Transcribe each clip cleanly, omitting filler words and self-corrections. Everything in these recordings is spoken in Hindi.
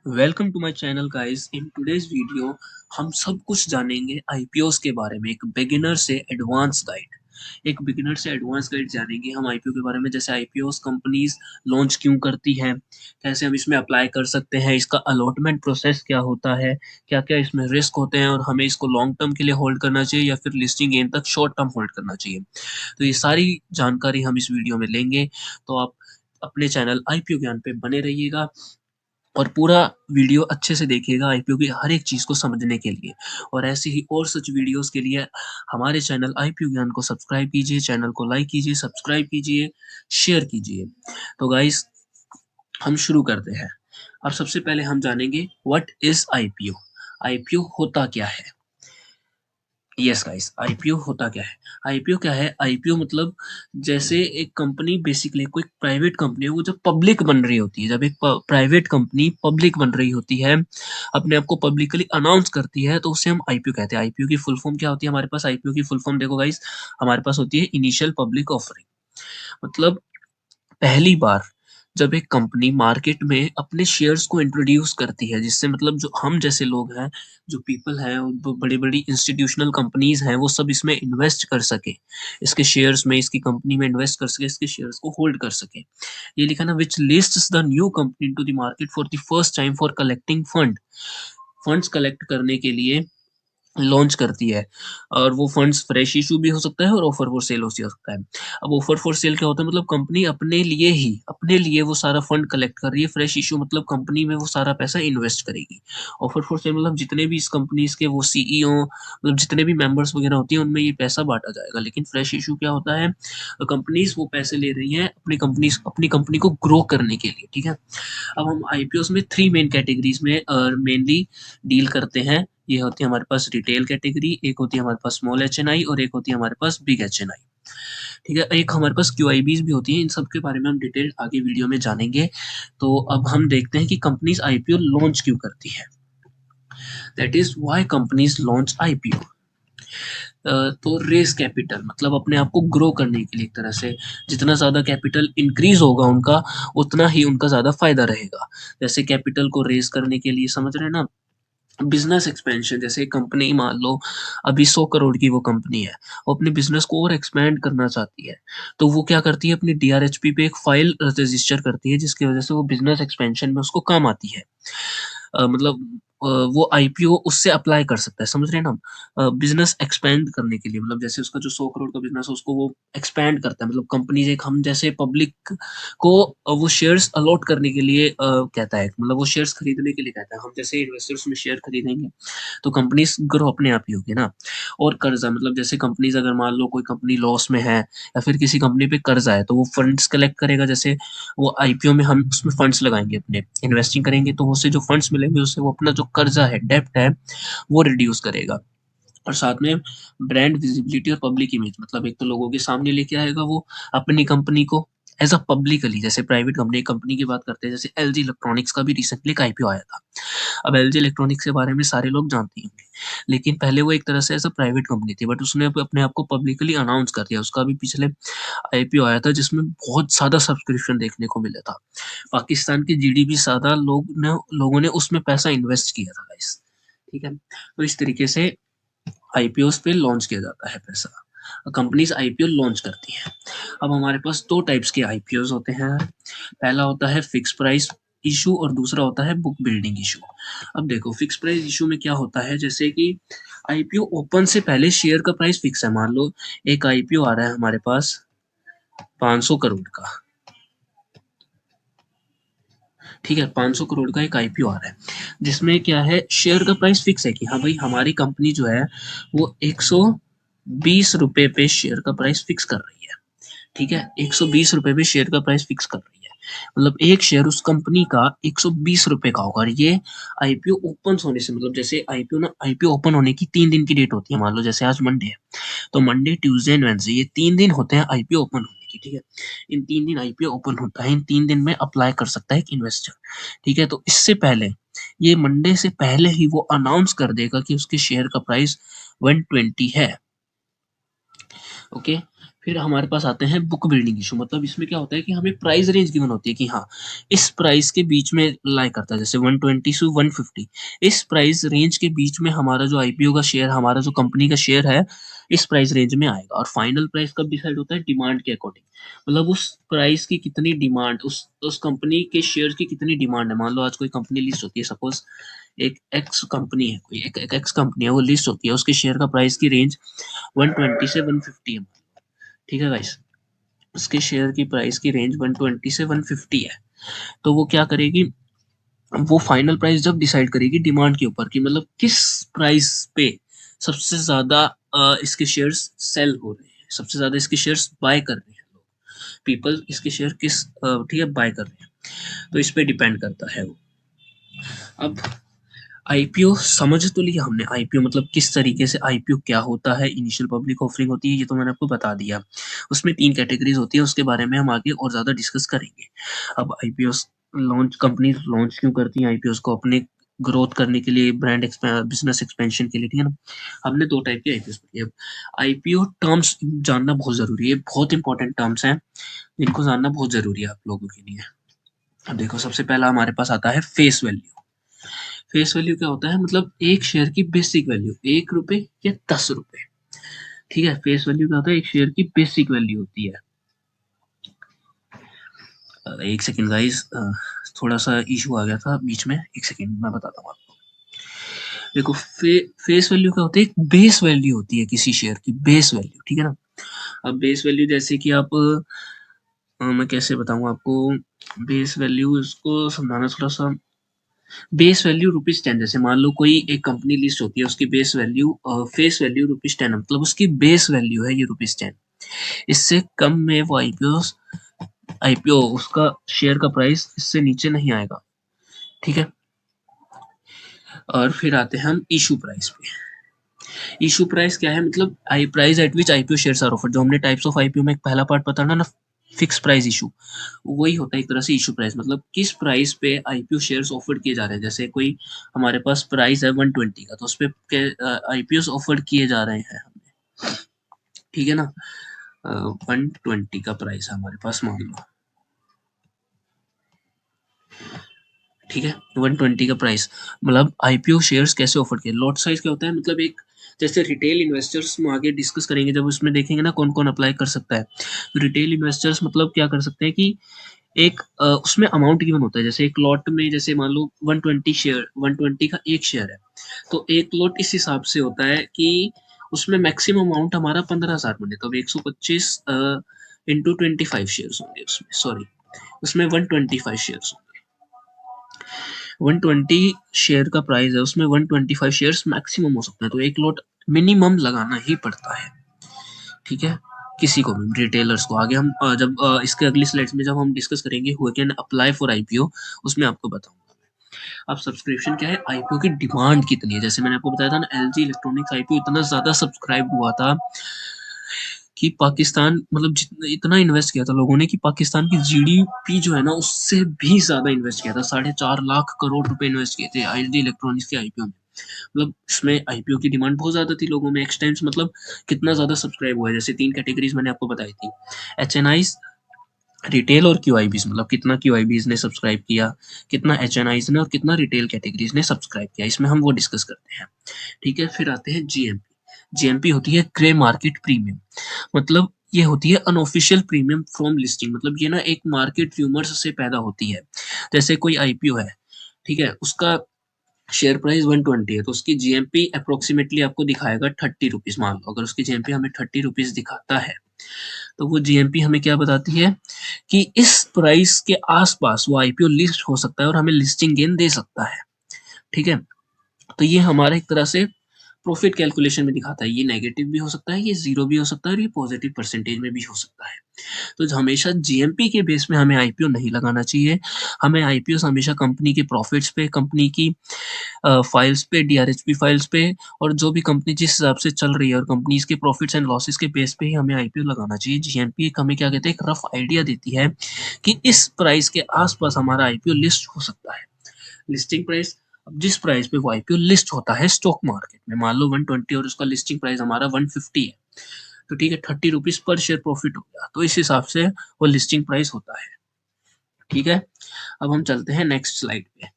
Welcome to my channel guys. In today's video हम सब कुछ जानेंगे आईपीओस के बारे में। एक बिगिनर से एडवांस गाइड जानेंगे हम आईपीओ के बारे में। जैसे आईपीओस कंपनीज लॉन्च क्यों करती हैं, कैसे हम इसमें अप्लाई कर सकते हैं, इसका अलॉटमेंट प्रोसेस क्या होता है, क्या क्या इसमें रिस्क होते हैं और हमें इसको लॉन्ग टर्म के लिए होल्ड करना चाहिए या फिर लिस्टिंग एंड तक शॉर्ट टर्म होल्ड करना चाहिए। तो ये सारी जानकारी हम इस वीडियो में लेंगे। तो आप अपने चैनल आईपीओ ज्ञान पे बने रहिएगा और पूरा वीडियो अच्छे से देखिएगा आईपीओ की हर एक चीज़ को समझने के लिए। और ऐसी ही और सच वीडियोस के लिए हमारे चैनल आईपीओ ज्ञान को सब्सक्राइब कीजिए, चैनल को लाइक कीजिए, सब्सक्राइब कीजिए, शेयर कीजिए। तो गाइस हम शुरू करते हैं। अब सबसे पहले हम जानेंगे व्हाट इज आईपीओ। आईपीओ होता क्या है। यस गाइस, आईपीओ होता क्या है। आईपीओ क्या है? आईपीओ मतलब जैसे एक कंपनी, बेसिकली कोई प्राइवेट कंपनी है, वो जब पब्लिक बन रही होती है, जब एक प्राइवेट कंपनी पब्लिक बन रही होती है, अपने आप को पब्लिकली अनाउंस करती है, तो उसे हम आईपीओ कहते हैं। आईपीओ की फुल फॉर्म क्या होती है हमारे पास? आईपीओ की फुल फॉर्म देखो गाइस, हमारे पास होती है इनिशियल पब्लिक ऑफरिंग। मतलब पहली बार जब एक कंपनी मार्केट में अपने शेयर्स को इंट्रोड्यूस करती है, जिससे मतलब जो हम जैसे लोग हैं, जो पीपल हैं, वो बड़ी-बड़ी इंस्टीट्यूशनल कंपनीज हैं, वो सब इसमें इन्वेस्ट कर सके, इसके शेयर्स में, इसकी कंपनी में इन्वेस्ट कर सके, इसके शेयर्स को होल्ड कर सके। ये लिखा ना, which lists the new company into the market for the first time for collecting funds collect करने के लिए लॉन्च करती है। और वो फंड्स फ्रेश इशू भी हो सकता है और ऑफर फॉर सेल हो सकता है। अब ऑफर फॉर सेल क्या होता है? मतलब कंपनी अपने लिए वो सारा फंड कलेक्ट कर रही है। फ्रेश इशू मतलब कंपनी में वो सारा पैसा इन्वेस्ट करेगी। ऑफर फॉर सेल मतलब जितने भी इस कंपनीज के वो सीईओ, मतलब जितने भी मेंबर्स वगैरह होती हैं, उनमें ये पैसा बांटा जाएगा। लेकिन फ्रेश इशू क्या होता है? कंपनीज वो पैसे ले रही हैं अपनी कंपनी को ग्रो करने के लिए। ठीक है। अब हम आईपीओस में थ्री मेन कैटेगरीज में मेनली डील करते हैं। ये होती है हमारे पास रिटेल कैटेगरी, एक होती है हमारे पास स्मॉल एचएनआई और एक होती है हमारे पास बिग एचएनआई। ठीक है। एक हमारे पास क्यूआईबीज भी होती हैं। इन सब के बारे में हम डिटेल आगे वीडियो में जानेंगे। तो अब हम देखते हैं कि कंपनीज आईपीओ लॉन्च क्यों करती है। That is why companies launch IPO. तो रेस कैपिटल मतलब अपने आप को ग्रो करने के लिए, एक तरह से जितना ज़्यादा कैपिटल इंक्रीज होगा उनका, उतना ही उनका ज़्यादा फायदा रहेगा। जैसे कैपिटल को रेस करने के लिए, समझ रहे हैं ना, बिजनेस एक्सपेंशन। जैसे कंपनी मान लो अभी 100 करोड़ की वो कंपनी है, वो अपने बिजनेस को और एक्सपेंड करना चाहती है, तो वो क्या करती है, अपनी डीआरएचपी पे एक फाइल रजिस्टर करती है, जिसकी वजह से वो बिजनेस एक्सपेंशन में उसको काम आती है। मतलब वो आईपीओ उससे अप्लाई कर सकता है, समझ रहे हैं ना हम। बिजनेस एक्सपेंड करने के लिए, मतलब जैसे उसका जो 100 करोड़ का बिजनेस है उसको वो एक्सपेंड करता है। मतलब कंपनी एक हम जैसे पब्लिक को वो शेयर्स अलॉट करने के लिए कहता है, मतलब वो शेयर्स खरीदने के लिए कहता है। हम जैसे इन्वेस्टर्स में शेयर खरीदेंगे तो कंपनीज ग्रो अपने आप ही होगी ना। और कर्जा मतलब जैसे कंपनीज, अगर मान लो कोई कंपनी लॉस में है या फिर किसी कंपनी पे कर्जा है, तो वो फंड्स कलेक्ट करेगा। जैसे वो आईपीओ में हम उसमें फंड्स लगाएंगे, अपने इन्वेस्टिंग करेंगे, तो उससे जो फंड्स मिलेंगे उससे वो अपना जो कर्जा है, डेप्ट है, वो रिड्यूस करेगा। और साथ में ब्रांड विजिबिलिटी और पब्लिक इमेज, मतलब एक तो लोगों के सामने लेके आएगा वो अपनी कंपनी को एज अ पब्लिकली। जैसे प्राइवेट कंपनी की बात करते हैं, जैसे एलजी इलेक्ट्रॉनिक्स का भी रिसेंटली एक आईपीओ आया था। अब एलजी इलेक्ट्रॉनिक्स के बारे में सारे लोग जानते ही होंगे, लेकिन पहले वो एक तरह से एज अ प्राइवेट कंपनी थी, बट उसने अपने आप को पब्लिकली अनाउंस कर दिया। उसका भी पिछले आईपीओ आया था जिसमें बहुत ज़्यादा सब्सक्रिप्शन देखने को मिला था। पाकिस्तान की जीडीपी ज़्यादा लोगों ने उसमें पैसा इन्वेस्ट किया था गाइस। ठीक है। तो इस तरीके से आईपीओस पे लॉन्च किया जाता है पैसा, कंपनीज आईपीओ लॉन्च करती हैं। अब हमारे पास दो टाइप्स के आईपीओस होते हैं। पहला होता है फिक्स प्राइस इशू और दूसरा होता है बुक बिल्डिंग इशू। अब देखो, फिक्स प्राइस इशू में क्या होता है, जैसे कि आईपीओ ओपन से पहले शेयर का प्राइस फिक्स है। मान लो एक आईपीओ आ रहा है हमारे पास 500 करोड़ का। ठीक है, 500 करोड़ का एक आईपीओ आ रहा है, जिसमें क्या है, शेयर का प्राइस फिक्स है कि हाँ भाई हमारी कंपनी जो है वो 120 रुपए पे शेयर का प्राइस फिक्स कर रही है। ठीक है, 120 रुपए पे शेयर का प्राइस फिक्स कर रही है। मतलब एक शेयर उस कंपनी का 120 रुपए का होगा। और ये आईपीओ ओपन होने से, मतलब जैसे आईपीओ ओपन होने की 3 दिन की डेट होती है। मान लो जैसे आज मंडे है, तो मंडे, ट्यूसडे एंड वेडनेसडे, ये 3 दिन होते हैं आईपीओ ओपन होने की। ठीक है। इन 3 दिन आईपीओ ओपन होता है, इन 3 दिन में अप्लाई कर सकता है एक इन्वेस्टर। ठीक है। तो इससे पहले, ये मंडे से पहले ही वो अनाउंस कर देगा कि उसके शेयर का प्राइस 120 है। ओके। फिर हमारे पास आते हैं बुक बिल्डिंग इशू, मतलब इसमें क्या होता है कि हमें प्राइस रेंज गिवन होती है कि हाँ इस प्राइस के बीच में लाई करता है, जैसे 120 से 150, इस प्राइस रेंज के बीच में हमारा जो आईपीओ का शेयर, हमारा जो कंपनी का शेयर है, इस प्राइस रेंज में आएगा। और फाइनल प्राइस कब डिसाइड होता है? डिमांड के अकॉर्डिंग, मतलब उस प्राइस की कितनी डिमांड, उस कंपनी के शेयर की कितनी डिमांड है। मान लो आज कोई कंपनी लिस्ट होती है, सपोज एक एक्स कंपनी है, कोई एक एक्स कंपनी है, वो लिस्ट होती है, उसके शेयर का प्राइस की रेंज 120 से 150 है, ठीक है गाइस। उसके शेयर की प्राइस की रेंज 120 से 150 है। तो वो क्या करेगी, वो फाइनल प्राइस जब डिसाइड करेगी डिमांड के ऊपर कि मतलब किस प्राइस पे सबसे ज्यादा इसके शेयर्स सेल हो रहे हैं, सबसे ज्यादा इसके शेयर्स बाय कर रहे हैं लोग, पीपल इसके शेयर किस ठीक है बाय कर रहे हैं, तो इस पे डिपेंड करता है वो। अब आईपीओ समझ तो लिया हमने, आईपीओ मतलब किस तरीके से आईपीओ क्या होता है, इनिशियल पब्लिक ऑफरिंग होती है, ये तो मैंने आपको बता दिया। उसमें 3 कैटेगरीज होती है, उसके बारे में हम आगे और ज़्यादा डिस्कस करेंगे। अब आईपीओस लॉन्च, कंपनीज लॉन्च क्यों करती हैं आईपीओस को? अपने ग्रोथ करने के लिए, ब्रांड बिजनेस एक्सपेंशन के लिए, ठीक है ना। हमने 2 टाइप के आईपीओस पढ़े। अब आईपीओ टर्म्स जानना बहुत ज़रूरी है, बहुत इंपॉर्टेंट टर्म्स हैं, जिनको जानना बहुत ज़रूरी है आप लोगों के लिए। अब देखो, सबसे पहला हमारे पास आता है फेस वैल्यू। फेस वैल्यू क्या होता है? मतलब एक शेयर की बेसिक वैल्यू, 1 रुपए या 10 रुपए, ठीक है। फेस वैल्यू क्या होता है? एक शेयर की बेसिक वैल्यू होती है। एक सेकेंड गाइस, थोड़ा सा इशू आ गया था बीच में, एक सेकेंड मैं बताता हूँ आपको। देखो, फेस वैल्यू क्या होती है? एक बेस वैल्यू होती है किसी शेयर की, बेस वैल्यू, ठीक है ना। अब बेस वैल्यू जैसे कि आप मैं कैसे बताऊँ आपको, बेस वैल्यू इसको समझाना थोड़ा सा। बेस वैल्यू ₹10, जैसे मान लो कोई एक कंपनी लिस्ट होती है, उसकी बेस वैल्यू फेस वैल्यू ₹10 है, मतलब उसकी बेस वैल्यू है ये ₹10। इससे कम में वो आईपीओ उसका शेयर का प्राइस इससे नीचे नहीं आएगा, ठीक है। और फिर आते हैं हम इशू प्राइस पे। इशू प्राइस क्या है? मतलब आई price at which IPO shares are offered. जो हमने टाइप्स ऑफ आईपीओ में एक पहला पार्ट पता ना, फिक्स प्राइस इशू, वही होता है एक तरह से इशू प्राइस, मतलब किस प्राइस पे आईपीओ शेयर्स ऑफर किए जा रहे हैं। जैसे कोई हमारे पास प्राइस है 120 का, तो उस पे आईपीओ ऑफर किए जा रहे हैं हमें, ठीक है ना। 120 का प्राइस है हमारे पास, मान लो, ठीक है। 120 का प्राइस, मतलब आईपीओ शेयर्स कैसे ऑफर किए। लॉट साइज क्या होता है? मतलब एक, जैसे रिटेल इन्वेस्टर्स हम आगे डिस्कस करेंगे, जब उसमें देखेंगे ना कौन कौन अप्लाई कर सकता है। तो रिटेल इन्वेस्टर्स मतलब क्या कर सकते हैं कि एक उसमें अमाउंट गिवन होता है, जैसे एक लॉट में, जैसे मान लो 120 शेयर, 120 का एक शेयर है, तो एक लॉट इस हिसाब से होता है कि उसमें मैक्सिमम अमाउंट हमारा 15,000 बने, तो 125 इंटू 25 शेयर होंगे उसमें, सॉरी उसमें 125 शेयर होंगे। 120 शेयर का प्राइस है, उसमें 125 शेयर्स मैक्सिमम हो सकते हैं, तो एक लॉट मिनिमम लगाना ही पड़ता है, ठीक है, किसी को भी, रिटेलर्स को। आगे हम जब इसके अगली स्लाइड्स में जब हम डिस्कस करेंगे who can apply for IPO, उसमें आपको बताऊंगा। अब सब्सक्रिप्शन क्या है? आईपीओ की डिमांड कितनी है? जैसे मैंने आपको बताया था ना, एलजी इलेक्ट्रॉनिक्स आईपीओ इतना ज्यादा सब्सक्राइब हुआ था कि पाकिस्तान, मतलब जितना इतना इन्वेस्ट किया था लोगों ने कि पाकिस्तान की जीडीपी जो है ना, उससे भी ज्यादा इन्वेस्ट किया था। 4.5 लाख करोड़ रुपए इन्वेस्ट किए थे एलजी इलेक्ट्रॉनिक्स के आईपीओ में। मतलब इसमें आईपीओ की डिमांड बहुत ज्यादा थी लोगों में, एक्स टाइम्स, मतलब कितना ज्यादा सब्सक्राइब हुआ है। जैसे 3 कैटेगरीज मैंने आपको बताई थी, एचएनआईज, रिटेल और क्यूआईबीज, मतलब कितना क्यूआईबीज ने सब्सक्राइब किया, कितना एचएनआईज ने, और कितना रिटेल कैटेगरीज ने सब्सक्राइब किया, इसमें हम वो डिस्कस करते हैं, ठीक है। फिर आते हैं जीएमपी। जीएमपी होती है ग्रे मार्केट प्रीमियम, मतलब ये होती है अनऑफिशियल प्रीमियम फ्रॉम लिस्टिंग, मतलब ये ना एक मार्केट रूमर्स से पैदा होती है। जैसे कोई आईपीओ है, ठीक है, उसका शेयर प्राइस 120 है, तो उसकी जीएमपी अप्रोक्सीमेटली आपको दिखाएगा 30 रुपीज। मान लो अगर उसकी जीएमपी हमें 30 रुपीज दिखाता है, तो वो जीएमपी हमें क्या बताती है कि इस प्राइस के आसपास वो आईपीओ लिस्ट हो सकता है और हमें लिस्टिंग गेन दे सकता है, ठीक है। तो ये हमारा एक तरह से प्रॉफिट कैलकुलेशन में दिखाता है। ये नेगेटिव भी हो सकता है, ये जीरो भी हो सकता है, और ये पॉजिटिव परसेंटेज में भी हो सकता है। तो हमेशा जीएमपी के बेस में हमें आईपीओ नहीं लगाना चाहिए। हमें आईपीओ हमेशा कंपनी के प्रॉफिट्स पे, कंपनी की फाइल्स पे, डीआरएचपी फाइल्स पे, और जो भी कंपनी जिस हिसाब से चल रही है, और कंपनीज के प्रॉफिट्स एंड लॉसेस के बेस पे ही हमें आईपीओ लगाना चाहिए। जीएमपी एक हमें क्या कहते हैं, एक रफ आइडिया देती है कि इस प्राइस के आसपास हमारा आईपीओ लिस्ट हो सकता है। लिस्टिंग प्राइस, अब जिस प्राइस पे वो आईपीओ लिस्ट होता है स्टॉक मार्केट में, मान लो 120 और उसका लिस्टिंग प्राइस हमारा 150 है, तो ठीक है, 30 रुपीज पर शेयर प्रॉफिट हो गया, तो इस हिसाब से वो लिस्टिंग प्राइस होता है। ठीक है, अब हम चलते हैं नेक्स्ट स्लाइड पे,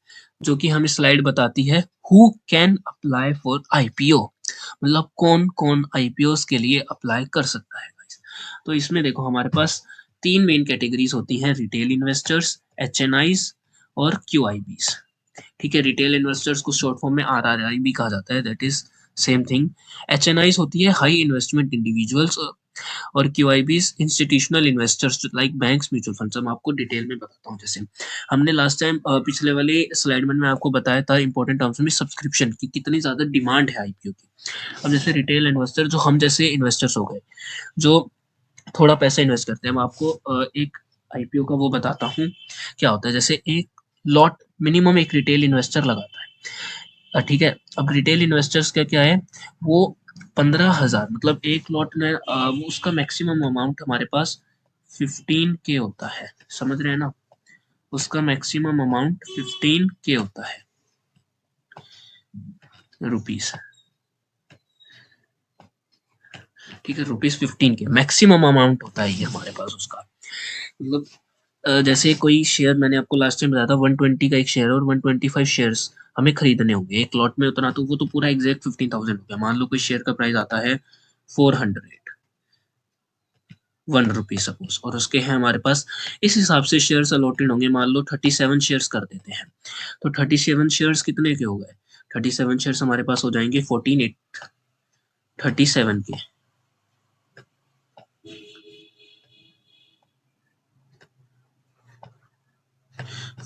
जो कि हमें स्लाइड बताती है who can apply for IPO, मतलब कौन कौन आईपीओ के लिए अप्लाई कर सकता है। तो इसमें देखो हमारे पास तीन मेन कैटेगरीज होती हैं, रिटेल इन्वेस्टर्स, एचएनआईज और क्यूआईबीज। ठीक है, रिटेल इन्वेस्टर्स को शॉर्ट फॉर्म में आरआरआई भी कहा जाता है, that is same thing. HNIs होती है हाई इन्वेस्टमेंट इंडिविजुअल्स, और QIBs institutional investors like banks, mutual funds. मैं आपको डिटेल में बताता हूँ। जैसे हमने लास्ट टाइम पिछले वाले स्लाइड में मैं आपको बताया था इंपॉर्टेंट टर्म्स में सब्सक्रिप्शन की कितनी ज्यादा डिमांड है आईपीओ की। अब जैसे रिटेल इन्वेस्टर जो हम जैसे इन्वेस्टर्स हो गए, जो थोड़ा पैसा इन्वेस्ट करते हैं, मैं आपको एक आईपीओ का वो बताता हूँ क्या होता है। जैसे एक लॉट मिनिमम एक रिटेल इन्वेस्टर लगाता है, ठीक है। अब रिटेल इन्वेस्टर्स का क्या है, वो 15,000, मतलब एक लॉट में वो उसका मैक्सिमम अमाउंट हमारे पास 15K होता है, समझ रहे हैं ना, उसका मैक्सिमम अमाउंट 15K होता है रुपीस। ठीक है, रुपीस 15K मैक्सिमम अमाउंट होता है ये हमारे पास उसका। मतलब जैसे कोई शेयर मैंने आपको लास्ट टाइम बताया था 120 का एक शेयर और 125 शेयर्स हमें खरीदने होंगे एक लॉट में उतना, तो वो तो पूरा एग्जैक्ट 15,000 हो गया। मान लो कोई शेयर का प्राइस आता है 401 रुपीज सपोज, और उसके हैं हमारे पास, इस हिसाब से शेयर्स अलॉटेड होंगे। मान लो 37 शेयर्स कर देते हैं, तो 37 शेयर्स कितने के हो गए, 37 शेयर्स हमारे पास हो जाएंगे 37 के,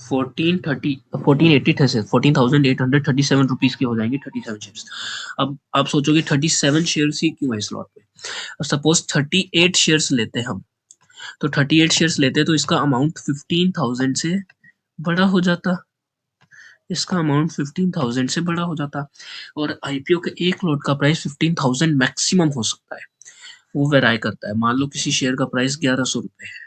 14,837 रुपीज के हो जाएंगे 37 शेयर्स। अब आप सोचोगे 37 शेयर्स ही क्यों है इस लॉट पे। अब सपोज 38 शेयर्स लेते हैं हम, तो 38 शेयर्स लेते तो इसका अमाउंट 15,000 से बड़ा हो जाता, इसका अमाउंट 15,000 से बड़ा हो जाता। और आईपीओ के एक लॉट का प्राइस 15,000 मैक्सिमम हो सकता है, वो वेराई करता है। मान लो किसी शेयर का प्राइस 1100 रुपए है,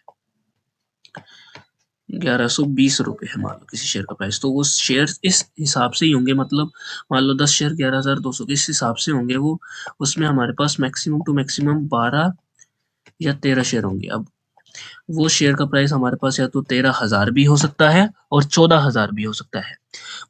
1120 रुपए है मान लो किसी शेयर का प्राइस, तो वो शेयर इस हिसाब से ही होंगे, मतलब मान लो 10 शेयर 11,200 के इस हिसाब से होंगे वो। उसमें हमारे पास मैक्सिमम टू मैक्सिमम 12 या 13 शेयर होंगे। अब वो शेयर का प्राइस हमारे पास या तो 13,000 भी हो सकता है और 14,000 भी हो सकता है,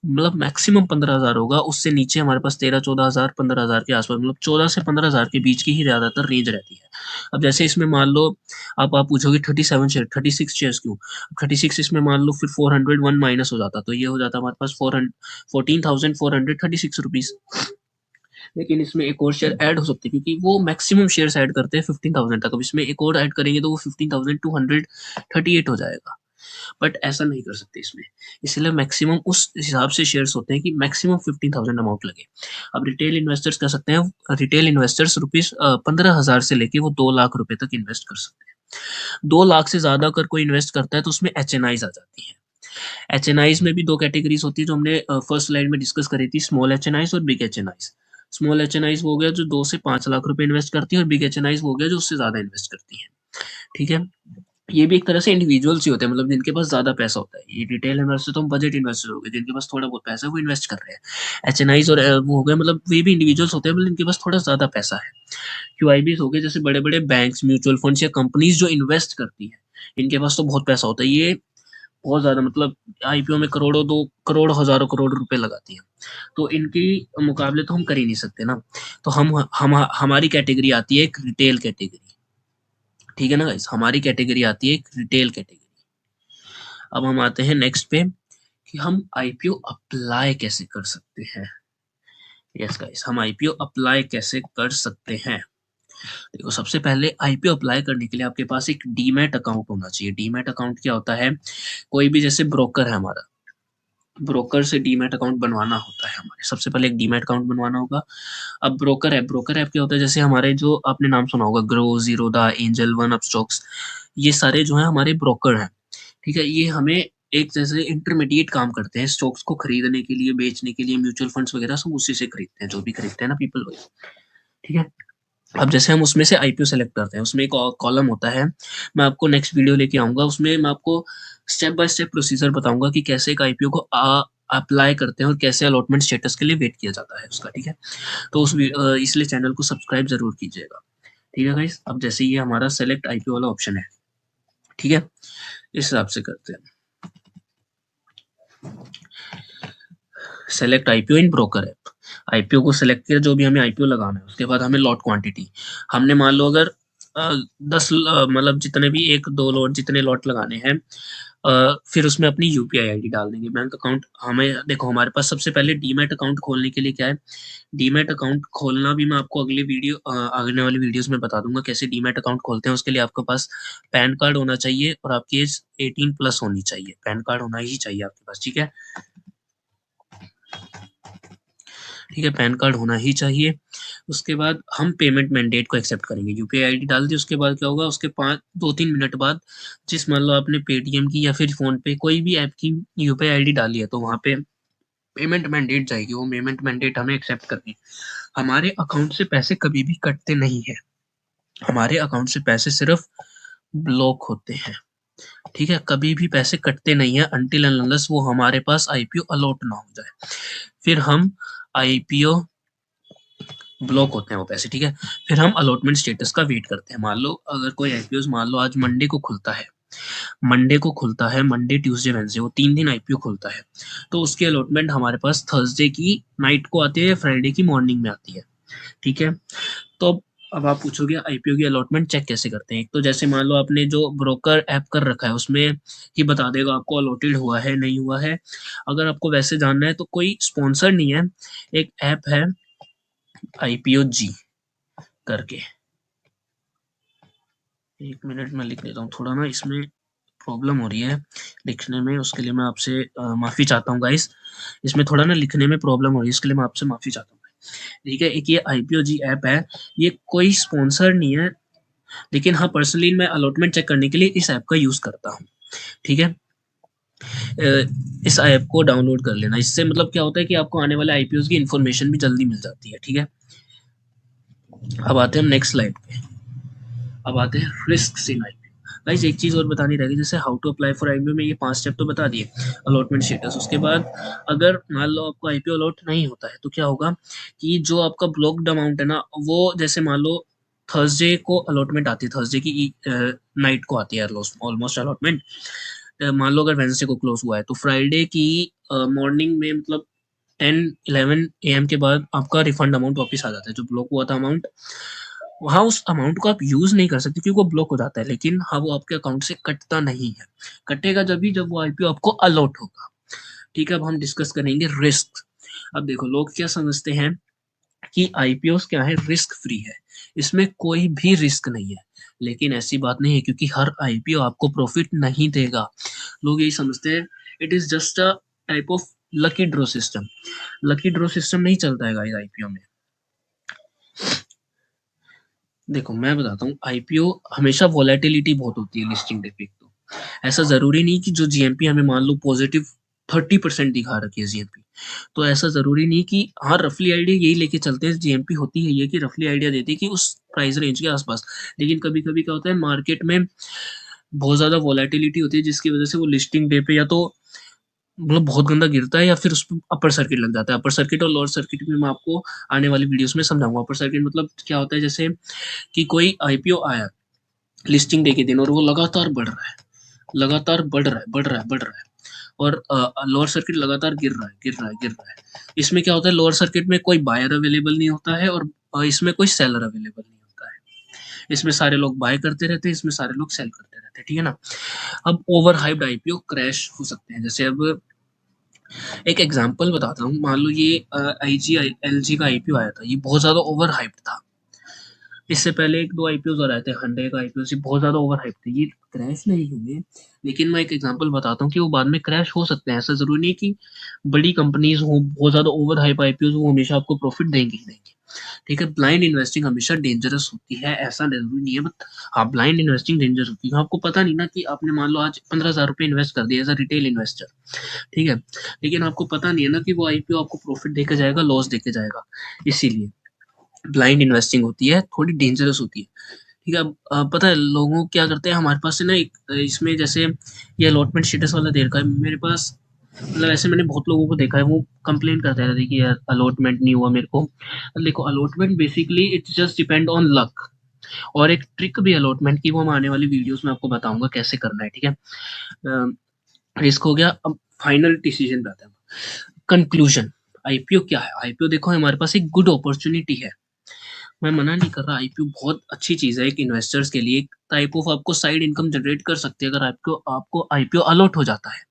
मतलब मैक्सिमम 15,000 होगा, उससे नीचे हमारे पास 13-14,000 15,000 के आसपास, मतलब 14 से 15,000 के बीच की ही ज्यादातर रेंज रहती है। अब जैसे इसमें मान लो आप पूछोगे 37 शेयर 36 शेयर्स क्यों, 36 इसमें मान लो फिर 401 माइनस हो जाता, तो ये हो जाता हमारे पास 14,436 रुपीज। लेकिन इसमें एक और शेयर ऐड हो सकते हैं क्योंकि वो मैक्सिमम शेयर्स ऐड करते हैं 15,000 तक। अब इसमें एक और ऐड करेंगे तो वो 15,238 हो जाएगा, बट ऐसा नहीं कर सकते इसमें, इसलिए मैक्सिमम उस हिसाब से शेयर्स होते हैं कि मैक्सिमम 15,000 अमाउंट लगे। अब रिटेल इन्वेस्टर्स कर सकते हैं, रिटेल इन्वेस्टर्स रुपीज 15,000 से लेके वो 2 लाख रुपए तक इन्वेस्ट कर सकते हैं। 2 लाख से ज्यादा अगर कोई इन्वेस्ट करता है तो उसमें एचएनआईज आ जाती है। एचएनआईज में भी दो कैटेगरीज होती है जो हमने फर्स्ट स्लाइड में डिस्कस करी थी, स्मॉल एचएनआईज और बिग एचएनआईज। स्मॉल एचएनआईज वो हो गया जो 2 से 5 लाख रुपए इन्वेस्ट करती है, और बिग एचएनआईज वो हो गया जो उससे ज्यादा इन्वेस्ट करती है। ठीक है, ये भी एक तरह से इंडिविजुअल्स ही होते हैं, मतलब जिनके पास ज्यादा पैसा होता है। ये रिटेल इन्वेस्टर तो हम बजट इन्वेस्टर हो गए, जिनके पास थोड़ा बहुत पैसा है वो इन्वेस्ट कर रहे हैं। एचएनआईज और वो हो गए, मतलब वे भी इंडिविजुअल्स होते हैं, मतलब इनके पास थोड़ा ज्यादा पैसा है। क्यूआईबीज हो गए जैसे बड़े बड़े बैंक्स, म्यूचुअल फंड्स या कंपनीज जो इन्वेस्ट करती है, इनके पास तो बहुत पैसा होता है, ये बहुत ज्यादा, मतलब आईपीओ में करोड़ों, 2 करोड़, हजारों करोड़ रुपए लगाती है, तो इनके मुकाबले तो हम कर ही नहीं सकते ना। तो हम हमारी कैटेगरी आती है एक रिटेल कैटेगरी। ठीक है ना गाइस, हमारी कैटेगरी आती है एक रिटेल कैटेगरी। अब हम आते हैं नेक्स्ट पे कि हम आईपीओ अप्लाई कैसे कर सकते हैं। यस गाइस, हम आईपीओ अप्लाई कैसे कर सकते हैं। देखो सबसे पहले आईपीओ अप्लाई करने के लिए आपके पास एक डीमैट अकाउंट होना चाहिए। डीमैट अकाउंट क्या होता है, कोई भी जैसे ब्रोकर है हमारा, ब्रोकर से डीमैट अकाउंट बनवाना होता है हमारे, सबसे पहले एक डीमैट अकाउंट बनवाना होगा। अब ब्रोकर ऐप क्या होता है, जैसे हमारे जो आपने नाम सुना होगा grow, Zerodha, angel one, Upstox, ये सारे जो है हमारे ब्रोकर हैं। ठीक है, ये हमें एक जैसे इंटरमीडिएट काम करते हैं स्टॉक्स को खरीदने के लिए, बेचने के लिए, म्यूचुअल फंड्स वगैरह सब उसी से खरीदते हैं, जो भी खरीदते हैं ना पीपल वगैरह। ठीक है, अब जैसे हम उसमें से आईपीओ सेलेक्ट करते हैं, उसमें एक कॉलम होता है, मैं आपको नेक्स्ट वीडियो लेके आऊंगा, उसमें मैं आपको स्टेप बाय स्टेप प्रोसीजर बताऊंगा कि कैसे एक आईपीओ को अप्लाई करते हैं और कैसे अलॉटमेंट स्टेटस के लिए वेट किया जाता है उसका। ठीक है, तो इसलिए चैनल को सब्सक्राइब जरूर कीजिएगा। ठीक है गाइस, अब जैसे ये हमारा सेलेक्ट आईपीओ वाला ऑप्शन है, ठीक है, इस हिसाब से करते हैं। सेलेक्ट आईपीओ इन ब्रोकर ऐप, आईपीओ को सेलेक्ट किया, जो भी हमें आईपीओ लगाना है, उसके बाद हमें लॉट क्वांटिटी, हमने मान लो अगर 10 मतलब जितने भी 1-2 लॉट जितने लॉट लगाने हैं, फिर उसमें अपनी यूपीआई आईडी डाल देंगे, बैंक अकाउंट। हमें देखो हमारे पास सबसे पहले डीमैट अकाउंट खोलने के लिए क्या है, डीमैट अकाउंट खोलना भी मैं आपको अगले वीडियो आने वाली वीडियोस में बता दूंगा कैसे डीमैट अकाउंट खोलते हैं। उसके लिए आपके पास पैन कार्ड होना चाहिए और आपकी एज 18+ होनी चाहिए, पैन कार्ड होना ही चाहिए आपके पास, ठीक है, ठीक है, पैन कार्ड होना ही चाहिए। उसके बाद हम पेमेंट मैंडेट को एक्सेप्ट करेंगे, यूपीआई आईडी डाल दी, उसके बाद क्या होगा, उसके 2-3 मिनट बाद, जिस मान लो आपने पेटीएम की या फिर फोन पे कोई भी ऐप की यूपीआई आईडी डाली है, तो वहाँ पे पेमेंट मैंडेट जाएगी, वो पेमेंट मैंडेट हमें एक्सेप्ट करनी है। हमारे अकाउंट से पैसे कभी भी कटते नहीं है, हमारे अकाउंट से पैसे सिर्फ ब्लॉक होते हैं, ठीक है, कभी भी पैसे कटते नहीं है अनटिल एंड अनलेस वो हमारे पास आईपीओ अलॉट ना हो जाए, फिर हम आईपीओ ब्लॉक होते हैं वो पैसे, ठीक है, फिर हम अलॉटमेंट स्टेटस का वेट करते हैं। मान लो अगर कोई आईपीओ मान लो आज मंडे को खुलता है, मंडे ट्यूसडे वेडनेसडे, वो 3 दिन आईपीओ खुलता है, तो उसकी अलॉटमेंट हमारे पास थर्सडे की नाइट को आती है या फ्राइडे की मॉर्निंग में आती है, ठीक है। तो अब आप पूछोगे आईपीओ की अलॉटमेंट चेक कैसे करते हैं, एक तो जैसे मान लो आपने जो ब्रोकर ऐप कर रखा है उसमें ही बता देगा आपको अलॉटेड हुआ है नहीं हुआ है। अगर आपको वैसे जानना है तो कोई स्पॉन्सर नहीं है, एक ऐप है आईपीओ जी करके, 1 मिनट में लिख लेता हूँ, थोड़ा ना इसमें प्रॉब्लम हो रही है लिखने में, उसके लिए मैं आपसे माफ़ी चाहता हूँ गाइस, इसमें थोड़ा ना लिखने में प्रॉब्लम हो रही है, इसके लिए मैं आपसे माफ़ी चाहता हूँ, ठीक है। एक ये आईपीओ जी ऐप है, ये कोई स्पॉन्सर नहीं है, लेकिन हाँ पर्सनली मैं अलॉटमेंट चेक करने के लिए इस ऐप का यूज़ करता हूँ, ठीक है। इस ऐप को डाउनलोड कर लेना, इससे मतलब क्या होता है कि आपको आने वाले आईपीओ की इन्फॉर्मेशन भी जल्दी मिल जाती है, ठीक है। अब आते हैं हम नेक्स्ट स्लाइड पे, अब आते हैं रिस्क इन आईपीओ। गाइस एक चीज़ और बतानी रह गई, जैसे how to apply for IPO में ये 5 स्टेप तो बता दिए, अलॉटमेंट स्टेटस, उसके बाद अगर मान लो आपको आईपीओ अलॉट नहीं होता है तो क्या होगा कि जो आपका ब्लॉक्ड अमाउंट है ना, वो जैसे मान लो थर्सडे को अलॉटमेंट आती है, थर्सडे की नाइट को आती है ऑलमोस्ट अलॉटमेंट, मान लो अगर वेडनेसडे को क्लोज हुआ है तो फ्राइडे की मॉर्निंग में मतलब 10-11 AM के बाद आपका रिफंड अमाउंट वापस आ जाता है, जो ब्लॉक हुआ था अमाउंट, वहाँ उस अमाउंट को आप यूज़ नहीं कर सकते क्योंकि वो ब्लॉक हो जाता है, लेकिन हाँ वो आपके अकाउंट से कटता नहीं है, कटेगा जब वो आईपीओ आपको अलॉट होगा, ठीक है। अब हम डिस्कस करेंगे रिस्क। अब देखो लोग क्या समझते हैं कि आईपीओ क्या है, रिस्क फ्री है, इसमें कोई भी रिस्क नहीं है, लेकिन ऐसी बात नहीं है क्योंकि हर आईपीओ आपको प्रॉफिट नहीं देगा, लोग यही समझते हैं it is just a type of lucky draw system, lucky draw system नहीं चलता है गाइस आईपीओ में। देखो मैं बताता हूँ, आईपीओ हमेशा वॉलेटिलिटी बहुत होती है लिस्टिंग डे पे, तो ऐसा जरूरी नहीं कि जो जीएमपी हमें मान लो पॉजिटिव 30% दिखा रखी है जीएमपी, तो ऐसा जरूरी नहीं कि हाँ रफली आइडिया यही लेके चलते हैं, जीएमपी होती है ये कि रफली आइडिया देती है कि उस प्राइस रेंज के आसपास, लेकिन कभी कभी क्या होता है मार्केट में बहुत ज्यादा वॉलेटिलिटी होती है जिसकी वजह से वो लिस्टिंग डे पे या तो मतलब बहुत गंदा गिरता है या फिर उस पर अपर सर्किट लग जाता है। अपर सर्किट और लोअर सर्किट में मैं आपको आने वाली वीडियोस में समझाऊंगा। अपर सर्किट मतलब क्या होता है, जैसे कि कोई आईपीओ आया लिस्टिंग डे के दिन और वो लगातार बढ़ रहा है, लगातार बढ़ रहा है, और लोअर सर्किट लगातार गिर रहा है। इसमें क्या होता है, लोअर सर्किट में कोई बायर अवेलेबल नहीं होता है और इसमें कोई सेलर अवेलेबल नहीं होता है, इसमें सारे लोग बाय करते रहते हैं, इसमें सारे लोग सेल करते रहते हैं, ठीक है ना। अब ओवर हाइप्ड आईपीओ क्रैश हो सकते हैं, जैसे अब एक एग्जांपल बताता हूँ, मान लो ये आईजी एलजी का आईपीओ आया था, ये बहुत ज्यादा ओवर हाइप्ड था, इससे पहले 1-2 आईपीओ और आए थे, हंड्रे का आईपीओ से बहुत ज्यादा ओवर हाइप थे, ये क्रैश नहीं हुए, लेकिन मैं एक एग्जांपल बताता हूँ कि वो बाद में क्रैश हो सकते हैं, ऐसा जरूरी नहीं कि बड़ी कंपनीज हो बहुत ज्यादा ओवर हाइप आईपीओ वो हमेशा आपको प्रॉफिट देंगे ही देंगे, ठीक है। ब्लाइंड इन्वेस्टिंग हमेशा डेंजरस होती है, ऐसा जरूरी नहीं है, बट हाँ ब्लाइंड इन्वेस्टिंग डेंजरस होती है, आपको पता नहीं ना कि आपने मान लो आज 15,000 रुपए इन्वेस्ट कर दिया एज अ रिटेल इन्वेस्टर, ठीक है, लेकिन आपको पता नहीं है ना कि वो आईपीओ आपको प्रॉफिट देके जाएगा लॉस देके जाएगा, इसीलिए ब्लाइंड इन्वेस्टिंग होती है, थोड़ी डेंजरस होती है, ठीक है। अब पता है लोगों क्या करते हैं हमारे पास से ना, एक इसमें जैसे ये अलॉटमेंट स्टेटस वाला दे रखा है मेरे पास, मतलब ऐसे मैंने बहुत लोगों को देखा है वो कंप्लेन करते रहते हैं कि यार अलॉटमेंट नहीं हुआ मेरे को। देखो allotment basically it's just depend on luck, और एक ट्रिक भी अलॉटमेंट की, वो मैं आने वाली वीडियोज़ में आपको बताऊँगा कैसे करना है, ठीक है? रिस्क हो गया, अब फाइनल डिसीज़न पे आते हैं। कंक्लूज़न, आईपीओ क्या है? आईपीओ देखो हमारे पास एक गुड अपॉर्च्युनिटी है। मैं मना नहीं कर रहा, आईपीओ बहुत अच्छी चीज़ है एक इन्वेस्टर्स के लिए, एक टाइप ऑफ आपको साइड इनकम जनरेट कर सकती है अगर आपको आपको आईपीओ अलॉट हो जाता है।